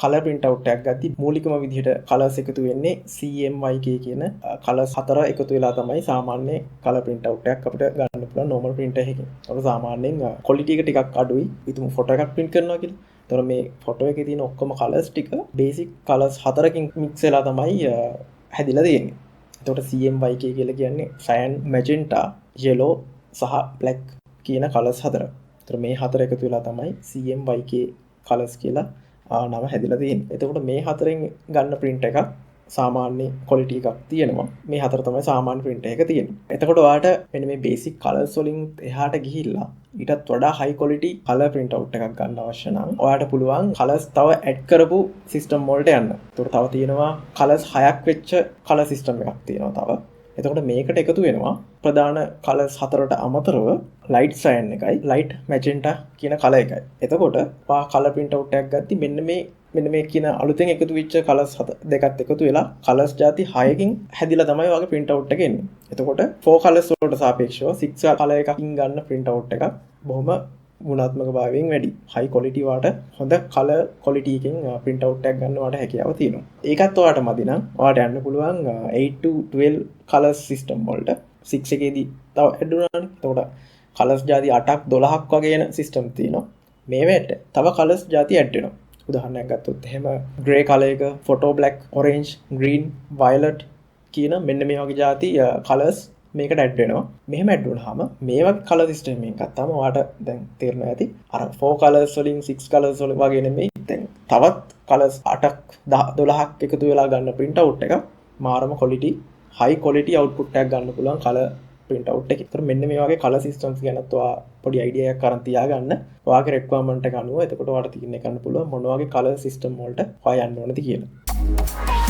Colour print out එකක් ගද්දි මූලිකම විදිහට කලර්ස් එකතු වෙන්නේ CMYK කියන කලර්ස් 4 එකතු වෙලා තමයි සාමාන්‍ය කලර් print out එකක් අපිට ගන්න පුළුවන් normal printer එකකින්. ඒක සාමාන්‍යයෙන් quality එක ටිකක් අඩුයි. හිතමු ෆොටෝ එකක් print කරනවා කියලා. ඒතර මේ ෆොටෝ එකේ තියෙන ඔක්කොම කලර්ස් ටික basic කලර්ස් 4කින් mix වෙලා තමයි හැදිලා තියෙන්නේ. එතකොට CMYK කියලා කියන්නේ cyan, magenta, yellow සහ black කියන කලර්ස් 4. ඒතර මේ 4 එකතු වෙලා තමයි CMYK කලර්ස් කියලා නම හැදිලා තියෙන්නේ. එතකොට මේ හතරෙන් ගන්න print එකක් සාමාන්‍ය quality එකක් තියෙනවා. මේ හතර තමයි සාමාන්‍ය print එක තියෙන්නේ. එතකොට ඔයාලට මෙන්න මේ basic colors වලින් එහාට ගිහිල්ලා ඊටත් වඩා high quality color print out එකක් ගන්න අවශ්‍ය නම් ඔයාලට පුළුවන් colors තව add කරපු system වලට යන්න. එතකොට තව තියෙනවා colors 6ක් වෙච්ච color system එකක් තියෙනවා තව. එතකොට මේකට එකතු වෙනවා ප්‍රධාන කලර්ස් 4ට අමතරව light cyan එකයි light magenta කියන කලර් එකයි. එතකොට ඔයා කලර් print out එකක් ගත්තී මෙන්න මේ කියන අලුතෙන් එකතු වෙච්ච කලර්ස් දෙකත් එකතු වෙලා කලර්ස් ಜಾති 6කින් හැදිලා තමයි ඔයාගේ print out එක එන්නේ. එතකොට 4 කලර්ස් වලට සාපේක්ෂව 6 කලර් එකකින් ගන්න print out එකක් බොහොම ගුණාත්මක භාවයෙන් වැඩි. high quality වාට හොඳ color quality එකකින් print out එකක් ගන්න වාට හැකියාව තියෙනවා. ඒකත් ඔයාලට මදි නම් ඔයාලට යන්න පුළුවන් 8 to 12 color system වලට. 6 එකේදී තව add වුණානේ. එතකොට colors ಜಾති 8ක් 12ක් වගේ එන system තියෙනවා. මේවට තව colors ಜಾති add වෙනවා. උදාහරණයක් ගත්තොත් එහෙම grey color එක, photo black, orange, green, violet කියන මෙන්න මේ වගේ ಜಾති colors මේකට ඇඩ් වෙනවා. මෙහෙම ඇඩ් වුණාම මේ වගේ කලර් සිස්ටම් එකක් ගත්තාම ඔයාලට දැන් තේරෙනවා ඇති අර 4 කලර්ස් වලින් 6 කලර්ස් වල වගේ නෙමෙයි දැන් තවත් කලර්ස් 8ක් 12ක් එකතු වෙලා ගන්න print out එක මාරම quality high quality output එකක් ගන්න පුළුවන් කලර් print out එකේ. ඒතර මෙන්න මේ වගේ කලර් සිස්ටම්ස් ගැනත් ඔයා පොඩි idea එකක් අරන් තියාගන්න. ඔයාගේ requirement එක අනුව එතකොට ඔයාලට තීරණය කරන්න පුළුවන් මොන වගේ කලර් සිස්ටම් වලට ඔයා යන්න ඕනද කියලා.